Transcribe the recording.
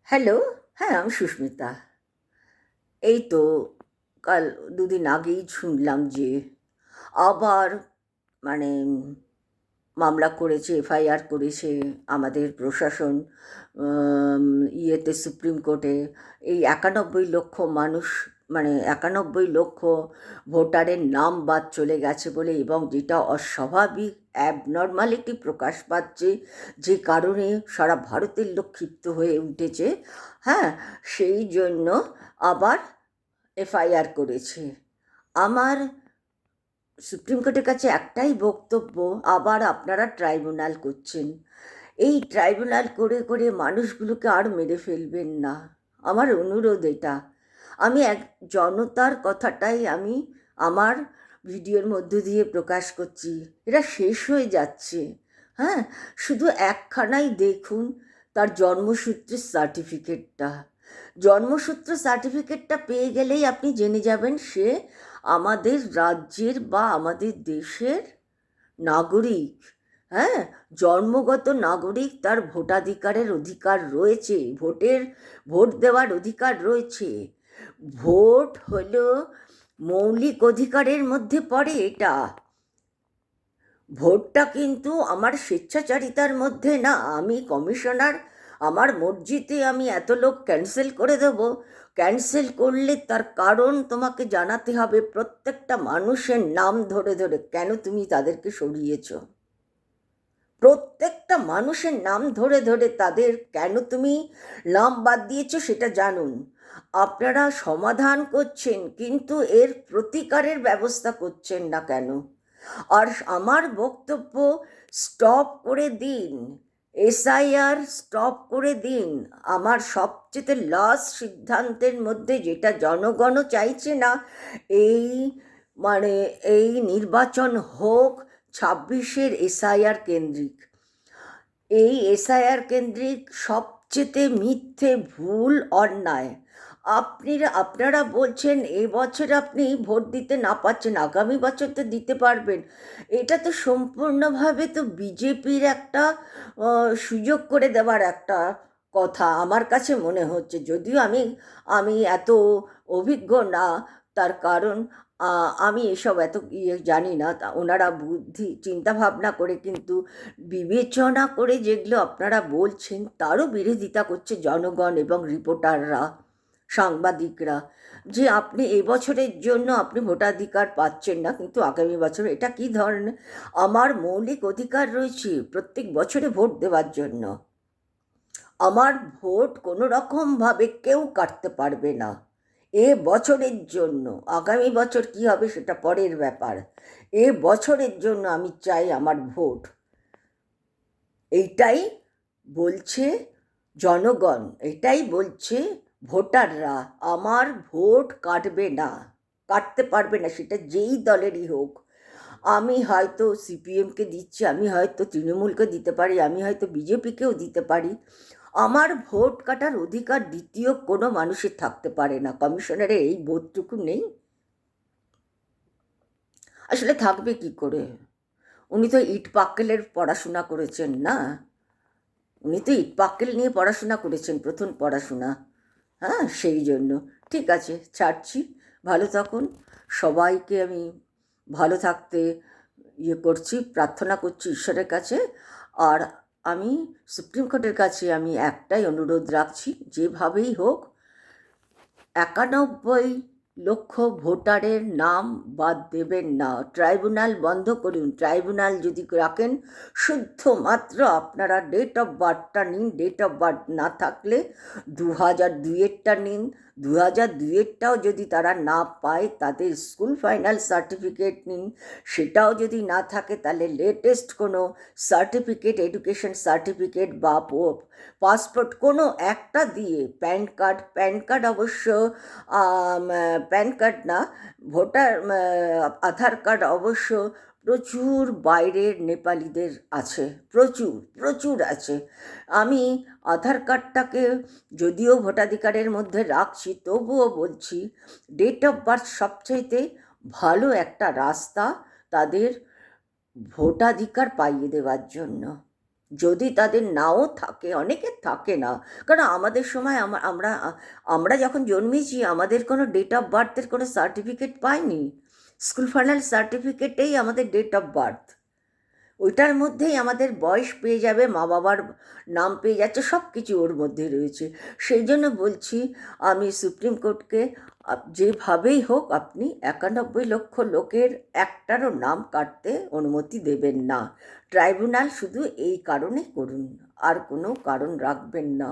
Hello, হ্যাঁ, আমি সুস্মিতা। এই তো কাল ২ দিন আগেই শুনলাম যে আবার মানে মামলা করেছে, এফআইআর করেছে আমাদের প্রশাসন আম ইয়েতে সুপ্রিম কোর্টে। এই ৯১ লক্ষ মানুষ, মানে ৯১ লক্ষ ভোটারের নাম বাদ চলে গেছে বলে, এবং যেটা অস্বাভাবিক অ্যাবনর্মালিটি প্রকাশ পাচ্ছে, যে কারণে সারা ভারতের লোক ক্ষিপ্ত হয়ে উঠেছে। হ্যাঁ, সেই জন্য আবার এফআইআর করেছে। আমার সুপ্রিম কোর্টের কাছে একটাই বক্তব্য, আবার আপনারা ট্রাইব্যুনাল করছেন। এই ট্রাইব্যুনাল করে করে মানুষগুলোকে আর মেরে ফেলবেন না, আমার অনুরোধ এটা। আমি জনতার কথাটাই আমি আমার ভিডিওর মধ্য দিয়ে প্রকাশ করছি। এটা শেষ হয়ে যাচ্ছে। হ্যাঁ, শুধু একখানাই দেখুন, তার জন্মসূত্রের সার্টিফিকেটটা। জন্মসূত্র সার্টিফিকেটটা পেয়ে গেলেই আপনি জেনে যাবেন সে আমাদের রাজ্যের বা আমাদের দেশের নাগরিক। হ্যাঁ, জন্মগত নাগরিক, তার ভোটাধিকারের অধিকার রয়েছে, ভোট দেওয়ার অধিকার রয়েছে। ভোট হলো মৌলিক অধিকারের মধ্যে পড়ে এটা। ভোটটা কিন্তু আমার স্বেচ্ছাচারিতার মধ্যে না। আমি কমিশনার, আমার মর্জিতে আমি এত লোক ক্যান্সেল করে দেব। ক্যান্সেল করলে তার কারণ তোমাকে জানাতে হবে, প্রত্যেকটা মানুষের নাম ধরে ধরে কেন তুমি তাদেরকে সরিয়েছো। প্রত্যেকটা মানুষের নাম ধরে ধরে তাদের কেন তুমি নাম বাদ দিয়েছো সেটা জানুন। আপনারা সমাধান করছেন কিন্তু এর প্রতিকারের ব্যবস্থা করছেন না কেন? আর আমার বক্তব্য, স্টপ করে দিন, এসআইআর স্টপ করে দিন। আমার সবচেয়ে লাস্ট সিদ্ধান্তের মধ্যে যেটা জনগণও চাইছে না, এই মানে এই নির্বাচন হোক ২৬-এর এসআইআর কেন্দ্রিক। এই এসআইআর কেন্দ্রিক সবচেয়ে মিথ্যে, ভুল, অন্যায়। আপনারা বলছেন এবছর আপনি ভোট দিতে না পাচ্ছেন, আগামী বছর তো দিতে পারবেন। এটা তো সম্পূর্ণভাবে তো বিজেপির একটা সুযোগ করে দেওয়ার একটা কথা আমার কাছে মনে হচ্ছে। যদিও আমি আমি এত অভিজ্ঞ না, তার কারণ আমি এসব এত জানি না। ওনারা বুদ্ধি চিন্তা ভাবনা করে কিন্তু বিবেচনা করে যেগুলো আপনারা বলছেন তারও বিরোধিতা করছে জনগণ এবং রিপোর্টাররা, সাংবাদিকরা, যে আপনি এবছরের জন্য আপনি ভোটাধিকার পাচ্ছেন না কিন্তু আগামী বছর। এটা কি ধরনের? আমার মৌলিক অধিকার রয়েছে প্রত্যেক বছরে ভোট দেওয়ার জন্য। আমার ভোট কোনো রকমভাবে কেউ কাটতে পারবে না এ বছরের জন্য। আগামী বছর কি হবে সেটা পরের ব্যাপার। এ বছরের জন্য আমি চাই আমার ভোট। এইটাই বলছে জনগণ, এটাই বলছে ভোটাররা। আমার ভোট কাটবে না, কাটতে পারবে না, সেটা যেই দলেরই হোক। আমি হয়তো সিপিএমকে দিচ্ছি, আমি হয়তো তৃণমূলকে দিতে পারি, আমি হয়তো বিজেপিকেও দিতে পারি। আমার ভোট কাটার অধিকার দ্বিতীয় কোনো মানুষের থাকতে পারে না। কমিশনারের এই বোধটুকু নেই? আসলে থাকবে কি করে? উনি তো ইট পাক্কেলের পড়াশোনা করেছেন না। উনি তো ইট পাক্কেল নিয়ে পড়াশোনা করেছেন, প্রথম পড়াশোনা। হ্যাঁ, সেই জন্য ঠিক আছে, ছাড়ছি। ভালো থাকুন। সবাইকে আমি ভালো থাকতে করছি, প্রার্থনা করছি ঈশ্বরের কাছে। আর আমি সুপ্রিম কোর্টের কাছে আমি একটাই অনুরোধ রাখছি, যেভাবেই হোক ৯১ লক্ষ ভোটারের নাম বাদ দেবেন না। ট্রাইব্যুনাল বন্ধ করুন। ট্রাইব্যুনাল যদি রাখেন, শুধুমাত্র আপনারা ডেট অফ বার্থটা নিন। ডেট অফ বার্থ না থাকলে ২০০২-এরটা নিন। ২০০২-এরটাও যদি তারা না পায়, তাদের স্কুল ফাইনাল সার্টিফিকেট নিন। সেটাও যদি না থাকে, তাহলে লেটেস্ট কোনো সার্টিফিকেট, এডুকেশন সার্টিফিকেট বা পাসপোর্ট কোনো একটা দিয়ে, প্যান কার্ড অবশ্য, প্যান কার্ড না, আধার কার্ড অবশ্য প্রচুর বাইরের নেপালিদের আছে, প্রচুর প্রচুর আছে। আমি আধার কার্ডটাকে যদিও ভোটাধিকারের মধ্যে রাখছি, তবুও বলছি ডেট অফ বার্থ সবচাইতে ভালো একটা রাস্তা তাদের ভোটাধিকার পাইয়ে দেওয়ার জন্য। যদি তাদের নাও থাকে, অনেকের থাকে না, কারণ আমাদের সময় আমরা আমরা যখন জন্মেছি আমাদের কোনো ডেট অফ বার্থের কোনো সার্টিফিকেট পাইনি। স্কুল ফাইনাল সার্টিফিকেটেই আমাদের ডেট অফ বার্থ, ওইটার মধ্যেই আমাদের বয়স পেয়ে যাবে, মা বাবার নাম পেয়ে যাচ্ছে, সব কিছু ওর মধ্যে রয়েছে। সেই জন্য বলছি আমি সুপ্রিম কোর্টকে, যেভাবেই হোক আপনি 91 লক্ষ লোকের একটারও নাম কাটতে অনুমতি দেবেন না। ট্রাইব্যুনাল শুধু এই কারণে করুন, আর কোনো কারণ রাখবেন না।